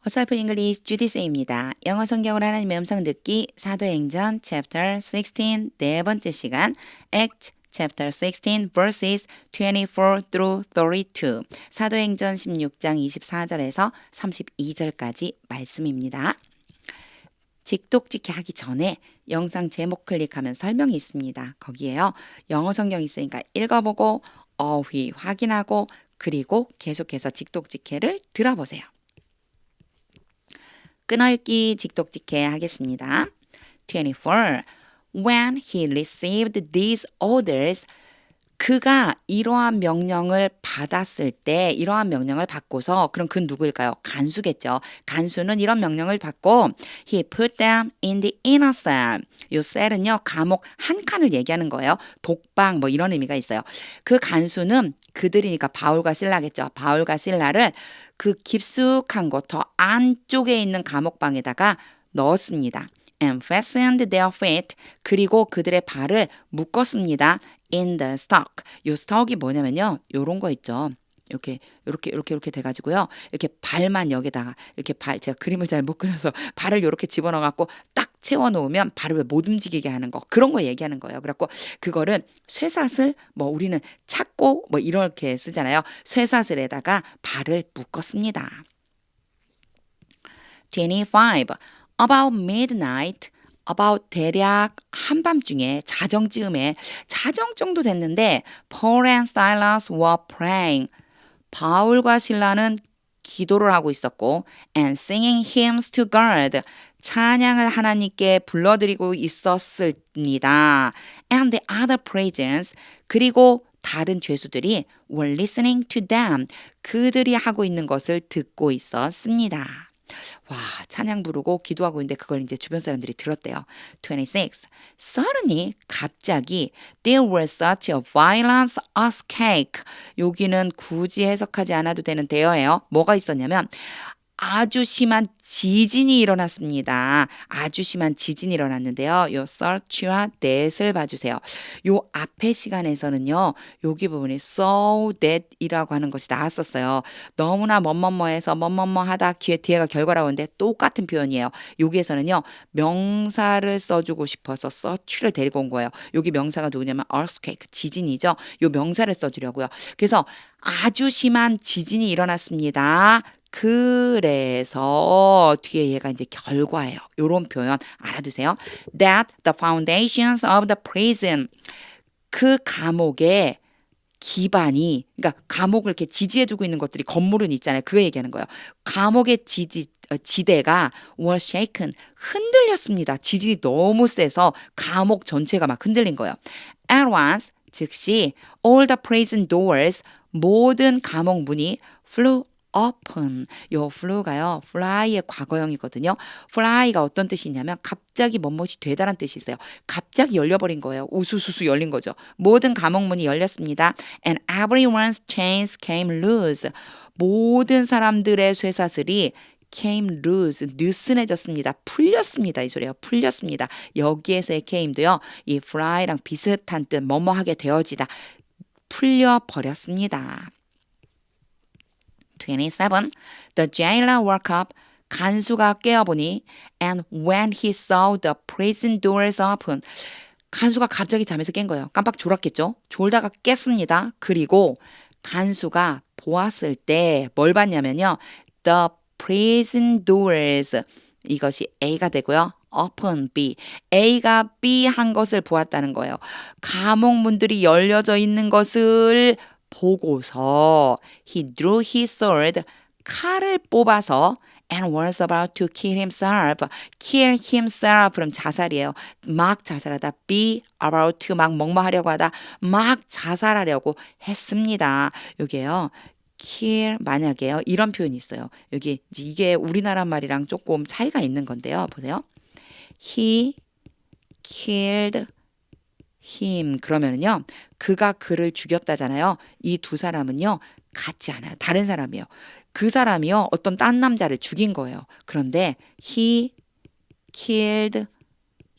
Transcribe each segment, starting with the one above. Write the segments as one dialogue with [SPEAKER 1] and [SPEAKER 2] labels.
[SPEAKER 1] 어설픈 잉글리시 주디스입니다. 영어 성경을 하나님의 음성 듣기 사도행전 chapter 16 네 번째 시간 Act chapter 16 verses 24 through 32 사도행전 16장 24절에서 32절까지 말씀입니다. 직독직해 하기 전에 영상 제목 클릭하면 설명이 있습니다. 거기에요. 영어 성경 있으니까 읽어보고 어휘 확인하고 그리고 계속해서 직독직해를 들어보세요. 끊어읽기 직독직해 하겠습니다. 24. When he received these orders, 그가 이러한 명령을 받았을 때, 이러한 명령을 받고서, 그럼 그 누구일까요? 간수겠죠. 간수는 이런 명령을 받고, he put them in the inner cell. 요 셀은요, 감옥 한 칸을 얘기하는 거예요. 독방 뭐 이런 의미가 있어요. 그 간수는 그들이니까 바울과 실라겠죠. 바울과 실라를 그 깊숙한 곳, 더 안쪽에 있는 감옥방에다가 넣었습니다. And fastened their feet. 그리고 그들의 발을 묶었습니다. In the stock. 요 stock이 뭐냐면요. 요런 거 있죠. 이렇게 돼가지고요. 이렇게 발만 여기다가 이렇게 제가 그림을 잘 못 그려서 발을 이렇게 집어넣어갖고 딱 채워놓으면 발을 왜 못 움직이게 하는 거 그런 거 얘기하는 거예요. 그래갖고 그거를 쇠사슬 뭐 우리는 찾고 뭐 이렇게 쓰잖아요. 쇠사슬에다가 발을 묶었습니다. 25. About midnight. about 대략 한밤중에 자정쯤에 자정 정도 됐는데 Paul and Silas were praying. 바울과 실라는 기도를 하고 있었고 and singing hymns to God. 찬양을 하나님께 불러드리고 있었습니다. And the other prisoners. 그리고 다른 죄수들이 were listening to them. 그들이 하고 있는 것을 듣고 있었습니다. 와, 찬양 부르고 기도하고 있는데 그걸 이제 주변 사람들이 들었대요. 26. Suddenly, 갑자기 there was such a violence earthquake. 여기는 굳이 해석하지 않아도 되는 대어예요. 뭐가 있었냐면 아주 심한 지진이 일어났습니다. 아주 심한 지진이 일어났는데요. 요 search와 that을 봐주세요. 요 앞에 시간에서는요. 여기 부분이 so that이라고 하는 것이 나왔었어요. 너무나 뭐뭐뭐해서 뭐뭐뭐 하다 뒤에가 결과라고 하는데 똑같은 표현이에요. 여기에서는요. 명사를 써주고 싶어서 search를 데리고 온 거예요. 여기 명사가 누구냐면 earthquake, 지진이죠. 요 명사를 써주려고요. 그래서 아주 심한 지진이 일어났습니다. 그래서 뒤에 얘가 이제 결과예요. 요런 표현 알아두세요. That the foundations of the prison. 그 감옥의 기반이, 그러니까 감옥을 이렇게 지지해주고 있는 것들이 건물은 있잖아요. 그거 얘기하는 거예요. 감옥의 지대가 were shaken. 흔들렸습니다. 지진이 너무 세서 감옥 전체가 막 흔들린 거예요. At once, 즉시 all the prison doors. 모든 감옥 문이 flew open. 요 flew가요. fly의 과거형이거든요. fly가 어떤 뜻이 있냐면 갑자기 뭐뭇이 되다란 뜻이 있어요. 갑자기 열려버린 거예요. 우수수수 열린 거죠. 모든 감옥문이 열렸습니다. And everyone's chains came loose. 모든 사람들의 쇠사슬이 came loose, 느슨해졌습니다. 풀렸습니다. 이 소리예요. 풀렸습니다. 여기에서의 came도요. 이 fly랑 비슷한 뜻, 뭐뭐하게 되어지다. 풀려버렸습니다. 27. The jailer woke up. 간수가 깨어보니 and when he saw the prison doors open. 간수가 갑자기 잠에서 깬 거예요. 깜빡 졸았겠죠? 졸다가 깼습니다. 그리고 간수가 보았을 때 뭘 봤냐면요. The prison doors. 이것이 A가 되고요. open B. A가 B 한 것을 보았다는 거예요. 감옥 문들이 열려져 있는 것을 보고서 he drew his sword. 칼을 뽑아서 and was about to kill himself. kill himself. 그럼 자살이에요. 막 자살하다. be about to 막 뭐뭐하려고 하다. 막 자살하려고 했습니다. 여기에요. kill 만약에요. 이런 표현이 있어요. 여기 이게 우리나라 말이랑 조금 차이가 있는 건데요. 보세요. He killed him. 그러면은요. 그가 그를 죽였다잖아요. 이 두 사람은요. 같지 않아요. 다른 사람이에요. 그 사람이요. 어떤 딴 남자를 죽인 거예요. 그런데 he killed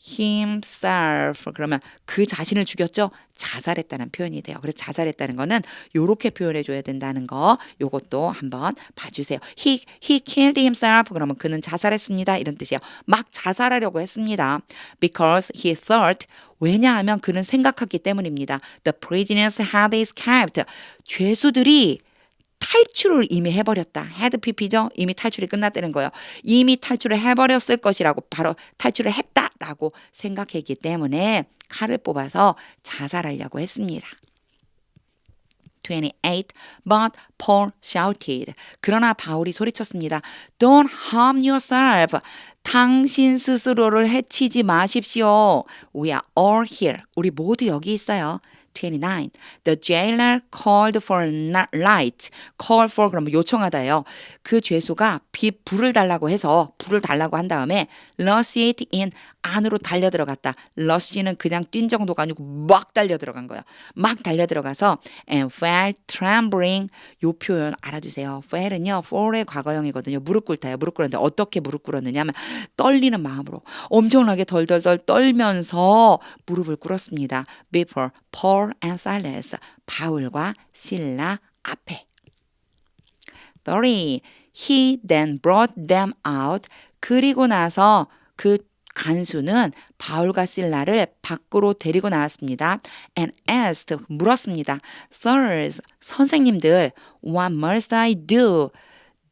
[SPEAKER 1] himself. 그러면 그 자신을 죽였죠? 자살했다는 표현이 돼요. 그래서 자살했다는 거는 요렇게 표현해 줘야 된다는 거 요것도 한번 봐주세요. He killed himself. 그러면 그는 자살했습니다. 이런 뜻이에요. 막 자살하려고 했습니다. Because he thought 왜냐하면 그는 생각했기 때문입니다. The prisoners had escaped. 죄수들이 탈출을 이미 해버렸다. had pp죠. 이미 탈출이 끝났다는 거예요. 이미 탈출을 해버렸을 것이라고 바로 탈출을 했다라고 생각했기 때문에 칼을 뽑아서 자살하려고 했습니다. 28. But Paul shouted. 그러나 바울이 소리쳤습니다. Don't harm yourself. 당신 스스로를 해치지 마십시오. We are all here. 우리 모두 여기 있어요. 29. The jailer called for light. Call for 그러면 요청하다예요. 그 죄수가 불을 달라고 해서 불을 달라고 한 다음에 rush it in 안으로 달려 들어갔다. rush는 그냥 뛴 정도가 아니고 막 달려 들어간 거예요. 막 달려 들어가서 and fell trembling. 요 표현 알아두세요. fell은요 fall의 과거형이거든요. 무릎 꿇다요. 무릎 꿇었는데 어떻게 무릎 꿇었느냐 하면 떨리는 마음으로 엄청나게 덜덜덜 떨면서 무릎을 꿇었습니다. Before Paul and Silas. 바울과 실라 앞에. 30. He then brought them out. 그리고 나서 그 간수는 바울과 실라를 밖으로 데리고 나왔습니다. And asked, 물었습니다. Sirs, 선생님들, what must I do?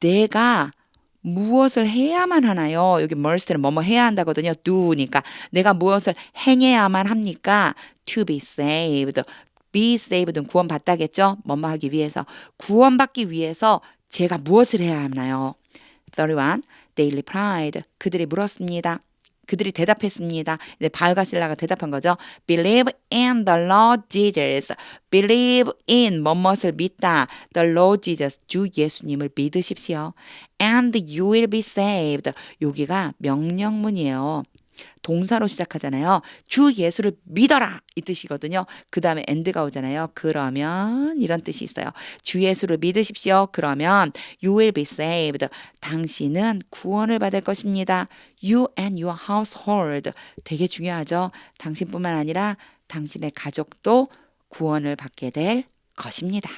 [SPEAKER 1] 내가 무엇을 해야만 하나요? 여기 must는 뭐뭐 해야 한다거든요. do니까 내가 무엇을 행해야만 합니까? To be saved. be saved는 구원받다겠죠? 뭐뭐 하기 위해서. 구원받기 위해서 제가 무엇을 해야 하나요? 31. They replied. 그들이 물었습니다. 그들이 대답했습니다. 이제 바울과 실라가 대답한 거죠. Believe in the Lord Jesus. Believe in 뭐뭇을 믿다. The Lord Jesus. 주 예수님을 믿으십시오. And you will be saved. 여기가 명령문이에요. 동사로 시작하잖아요. 주 예수를 믿어라 이 뜻이거든요. 그 다음에 and가 오잖아요. 그러면 이런 뜻이 있어요. 주 예수를 믿으십시오. 그러면 you will be saved. 당신은 구원을 받을 것입니다. You and your household. 되게 중요하죠. 당신뿐만 아니라 당신의 가족도 구원을 받게 될 것입니다.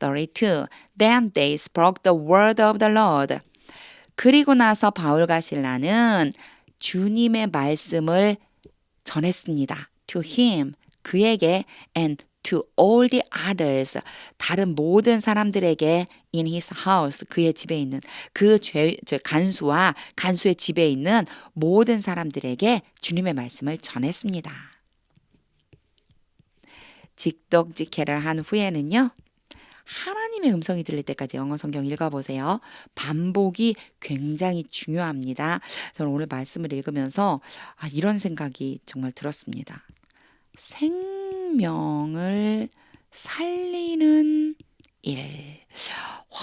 [SPEAKER 1] 32. Then they spoke the word of the Lord. 그리고 나서 바울과 실라는 주님의 말씀을 전했습니다. To him, 그에게 and to all the others, 다른 모든 사람들에게 in his house, 그의 집에 있는 그 간수와 간수의 집에 있는 모든 사람들에게 주님의 말씀을 전했습니다. 직독직해를 한 후에는요. 하나님의 음성이 들릴 때까지 영어 성경 읽어보세요. 반복이 굉장히 중요합니다. 저는 오늘 말씀을 읽으면서 이런 생각이 정말 들었습니다. 생명을 살리는 일. 와,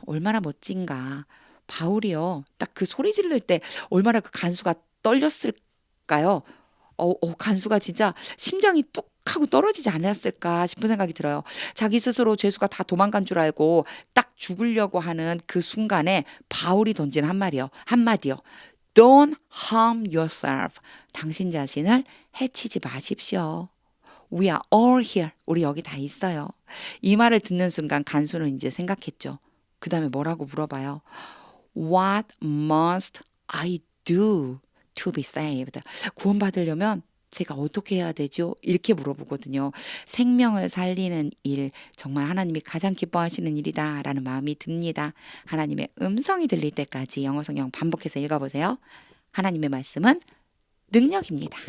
[SPEAKER 1] 얼마나 멋진가. 바울이요. 딱 그 소리 지를 때 얼마나 그 간수가 떨렸을까요? 간수가 진짜 심장이 뚝 하고 떨어지지 않았을까 싶은 생각이 들어요. 자기 스스로 죄수가 다 도망간 줄 알고 딱 죽으려고 하는 그 순간에 바울이 던진 한마디요. Don't harm yourself. 당신 자신을 해치지 마십시오. We are all here. 우리 여기 다 있어요. 이 말을 듣는 순간 간수는 이제 생각했죠. 그 다음에 뭐라고 물어봐요. What must I do to be saved? 구원받으려면 제가 어떻게 해야 되죠? 이렇게 물어보거든요. 생명을 살리는 일, 정말 하나님이 가장 기뻐하시는 일이다 라는 마음이 듭니다. 하나님의 음성이 들릴 때까지 영어 성경 반복해서 읽어보세요. 하나님의 말씀은 능력입니다.